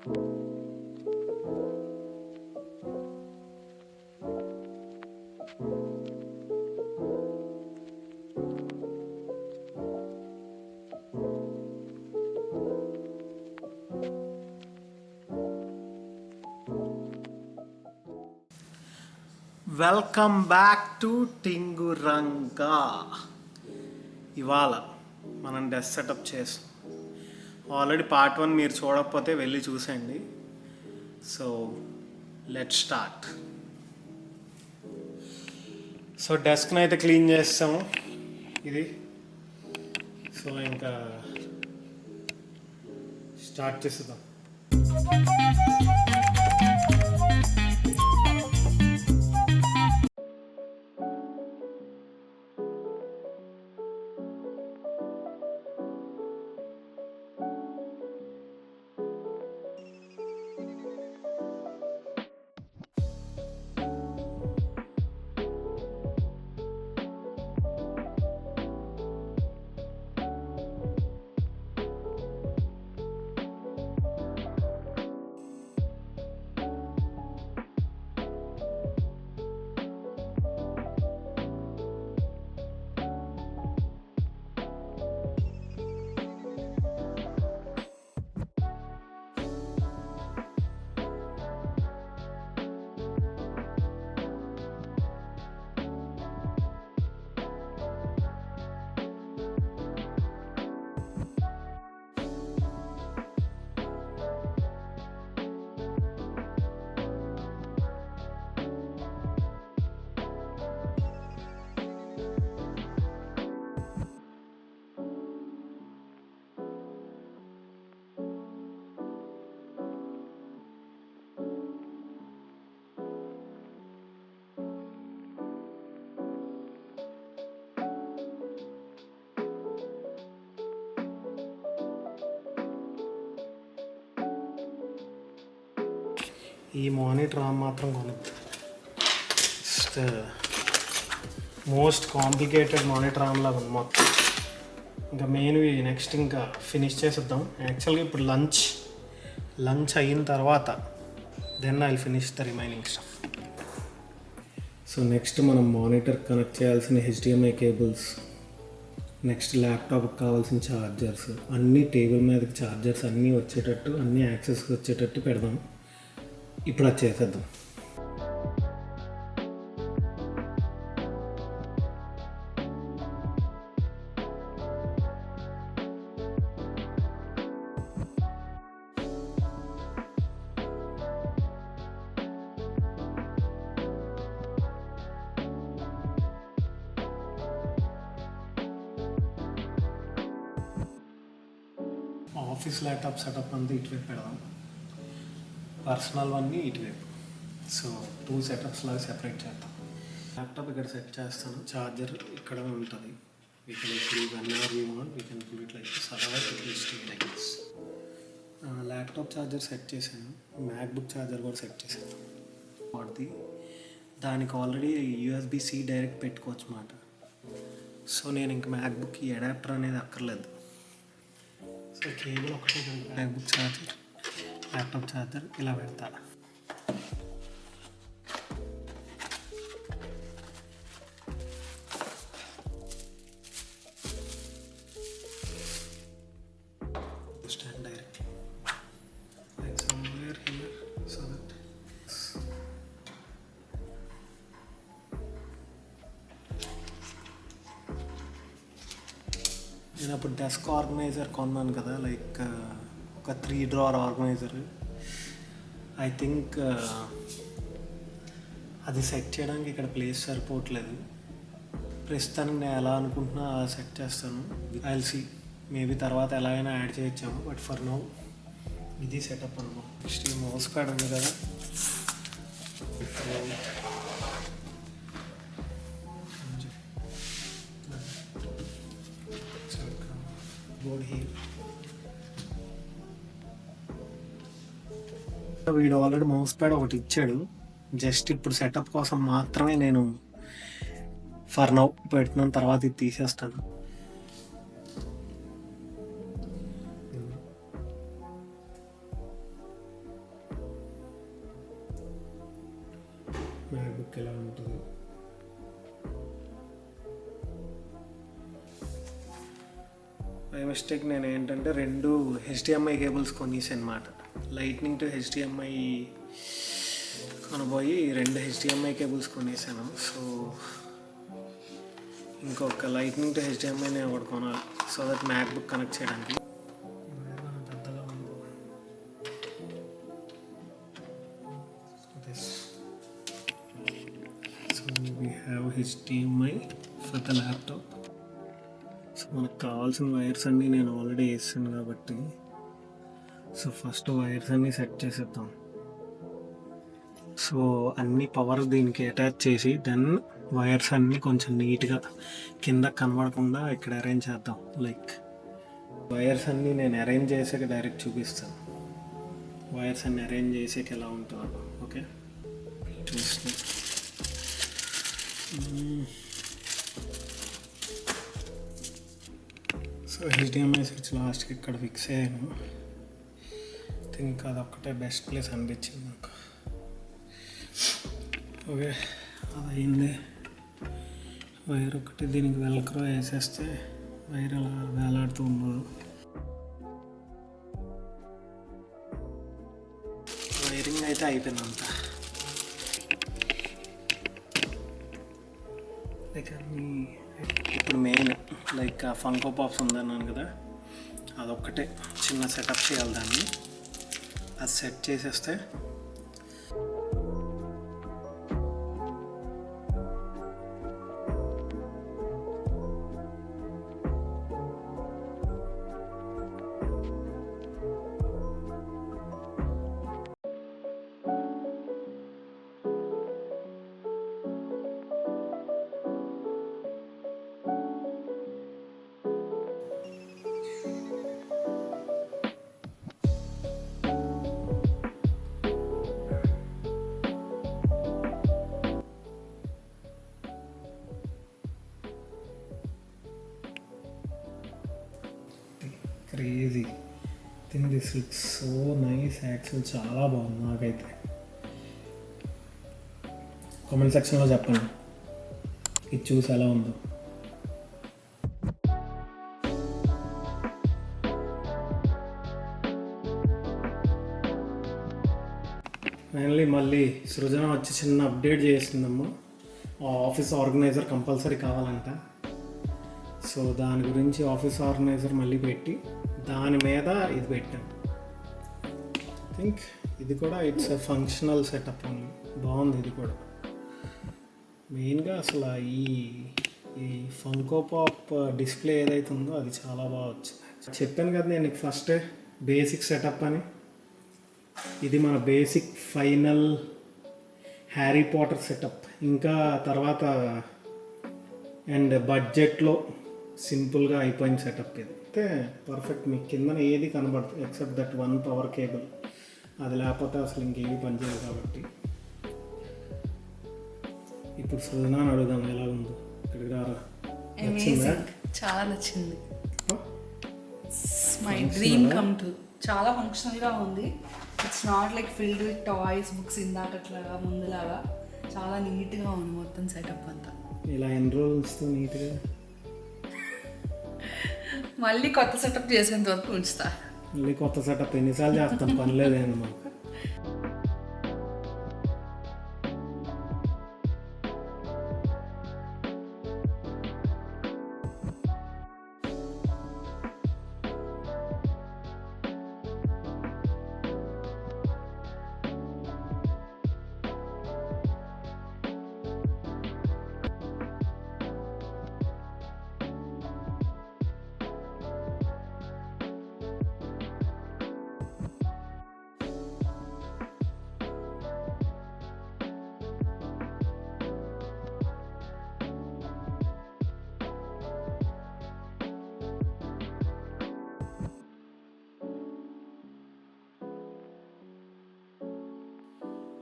Welcome back to టింగురంగా. ఇవాళ మనం desk setup చేసాం. ఆల్రెడీ పార్ట్ 1 మీరు చూడకపోతే వెళ్ళి చూసేయండి. So let's start. సో డెస్క్ని అయితే క్లీన్ చేస్తాము ఇది. సో ఇంకా స్టార్ట్ చేసేద్దాం. ఈ మానిటర్ మాత్రం కొనద్దు. మోస్ట్ కాంప్లికేటెడ్ మానిటర్ లాగా ఉంది మొత్తం. ఇంకా మెయిన్వి నెక్స్ట్ ఇంకా ఫినిష్ చేసేద్దాం. యాక్చువల్గా ఇప్పుడు లంచ్ అయిన తర్వాత then I will finish the remaining stuff. So next మనం మానిటర్ కనెక్ట్ చేయాల్సిన HDMI కేబుల్స్, నెక్స్ట్ ల్యాప్టాప్కి కావాల్సిన ఛార్జర్స్, అన్నీ టేబుల్ మీదకి ఛార్జర్స్ అన్నీ వచ్చేటట్టు, అన్నీ యాక్సెస్కి వచ్చేటట్టు పెడదాం. ఇప్పుడు అది చేసేద్దాం. ఆఫీస్ ల్యాప్టాప్ సెటప్ అంతా ఇటువైపు పెడదాం, పర్సనల్ అన్నీ ఇటువైపు. సో 2 సెటప్స్ లాగా సెపరేట్ చేద్దాం. ల్యాప్టాప్ ఇక్కడ సెట్ చేస్తాను, ఛార్జర్ ఇక్కడ ఉంటుంది. We can whenever we want we can put it like this, otherwise it will stay like this. Laptop charger set చేశాను, మ్యాక్బుక్ ఛార్జర్ కూడా సెట్ చేశాను. వాడిది దానికి ఆల్రెడీ USB-C డైరెక్ట్ పెట్టుకోవచ్చు అన్నమాట. సో నేను ఇంక మ్యాక్బుక్కి అడాప్టర్ అనేది అక్కర్లేదు. సో కేబుల్ ఒకటే మ్యాక్బుక్ ఛార్జర్, ల్యాప్టాప్ ఛార్జర్ ఇలా పెడతా. Stand direct like somewhere here so that నేను అప్పుడు డెస్క్ ఆర్గనైజర్ కొన్నాను కదా, లైక్ ఒక 3 drawer ఆర్గనైజర్. ఐ థింక్ అది సెట్ చేయడానికి ఇక్కడ ప్లేస్ సరిపోవట్లేదు. ప్రస్తుతానికి నేను ఎలా అనుకుంటున్నా అలా సెట్ చేస్తాను. ఐ విల్ సీ, మేబీ తర్వాత ఎలాగైనా యాడ్ చేయొచ్చాము, బట్ ఫర్ నౌ ఇది సెటప్ అనుకో. నెక్స్ట్ ఈ మౌస్ ప్యాడ్ ఉంది కదా, బోర్డ్ హీల్. వీడు ఆల్రెడీ మౌస్ ప్యాడ్ ఒకటి ఇచ్చాడు, జస్ట్ ఇప్పుడు సెటప్ కోసం మాత్రమే నేను ఫర్ నౌ పెట్టిన తర్వాత ఇది తీసేస్తాను. మ్యాక్బుక్ ఎలా ఉంటుంది. బై మిస్టేక్ నేను ఏంటంటే 2 HDMI కేబుల్స్ కొనేసాను అనమాట. లైట్నింగ్ టు HDMI కొనబోయి 2 HDMI కేబుల్స్ కొనేసాను. సో ఇంకొక లైట్నింగ్ టు HDMI నేను ఒకటి కొనాలి, సో దట్ మ్యాక్బుక్ కనెక్ట్ చేయడానికి. పెద్దగా ఉంది. So we have HDMI for the laptop. So మనకు కావాల్సిన వైర్స్ అన్నీ నేను ఆల్రెడీ వేసాను కాబట్టి, సో ఫస్ట్ వైర్స్ అన్నీ సెట్ చేసేద్దాం. సో అన్ని పవర్ దీనికి అటాచ్ చేసి దెన్ వైర్స్ అన్నీ కొంచెం నీట్గా కింద కనబడకుండా ఇక్కడ అరేంజ్ చేద్దాం. లైక్ వైర్స్ అన్నీ నేను అరేంజ్ చేసాక డైరెక్ట్ చూపిస్తాను. వైర్స్ అన్నీ అరేంజ్ చేసాక ఎలా ఉంటుందో. ఓకే, చూస్తాను. సో HDMI స్విచ్ లాస్ట్కి ఇక్కడ ఫిక్స్ అయ్యాను. థింక్ అదొక్కటే బెస్ట్ ప్లేస్ అనిపించింది నాకు. ఓకే, అది అయింది. వైర్ ఒకటి దీనికి వెల్క్రో వేసేస్తే వైర్ అలా వేలాడుతూ ఉండదు. వైరింగ్ అయితే అయిపోయిందంతా. లైక్ అన్నీ ఇప్పుడు మెయిన్ లైక్ ఫంకో పాప్స్ ఉందన్నాను కదా, అదొక్కటే చిన్న సెటప్ చేయాలి. దాన్ని అది సెట్ చేసేస్తే crazy thing. This looks so nice. Actual చాలా బాగుంది నాకైతే. కామెంట్ సెక్షన్లో చెప్పండి ఇది చూసి ఎలా ఉందో. ఫైనలీ మళ్ళీ సృజన వచ్చి చిన్న అప్డేట్ చేసిందమ్మా. ఆఫీస్ ఆర్గనైజర్ కంపల్సరీ కావాలంట. సో దాని గురించి ఆఫీస్ ఆర్గనైజర్ మళ్ళీ పెట్టి దాని మీద ఇది పెట్టాను. థింక్ ఇది కూడా ఇట్స్ ఎ ఫంక్షనల్ సెటప్ ఉంది. బాగుంది ఇది కూడా. మెయిన్గా అసలు ఈ ఫంకో పాప్ డిస్ప్లే ఏదైతే ఉందో అది చాలా బాగా వచ్చింది. చెప్పాను కదా నేను ఫస్ట్ బేసిక్ సెటప్ అని. ఇది మన basic final Harry Potter setup. ఇంకా తర్వాత అండ్ బడ్జెట్లో సింపుల్గా అయిపోయిన సెటప్. ఇది అయితే పర్ఫెక్ట్. మీకు కిందన ఏది కనబడుతుంది ఎక్సెప్ట్ దట్ 1 పవర్ కేబుల్. అది లేకపోతే అసలు ఇంకేవి పనిచేయదు. కాబట్టి ఇప్పుడు సృజనాన్ని అడుగుదాం ఎలా ఉందో. ఇక్కడికి రారా. చాలా నచ్చింది. My dream come true. చాలా ఫంక్షనల్గా ఉంది. It's not like filled with toys, books ఇందాకట్లాగా ముందులాగా. చాలా నీట్గా ఉంది మొత్తం సెటప్ అంతా. ఇలా ఎన్ని రోజులు ఉంచుతూ నీట్గా మళ్ళీ కొత్త సెటప్ చేసేంత వరకు ఉంచుతా. మళ్ళీ కొత్త సెటప్ ఎన్నిసార్లు చేస్తాం, పని లేదండి మాకు.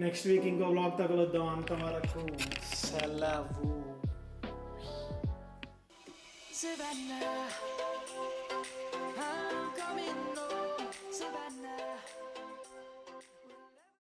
నెక్స్ట్ వీక్ ఇంకో బ్లాగ్ తగలుద్దాం. అంతవరకు సెలవు.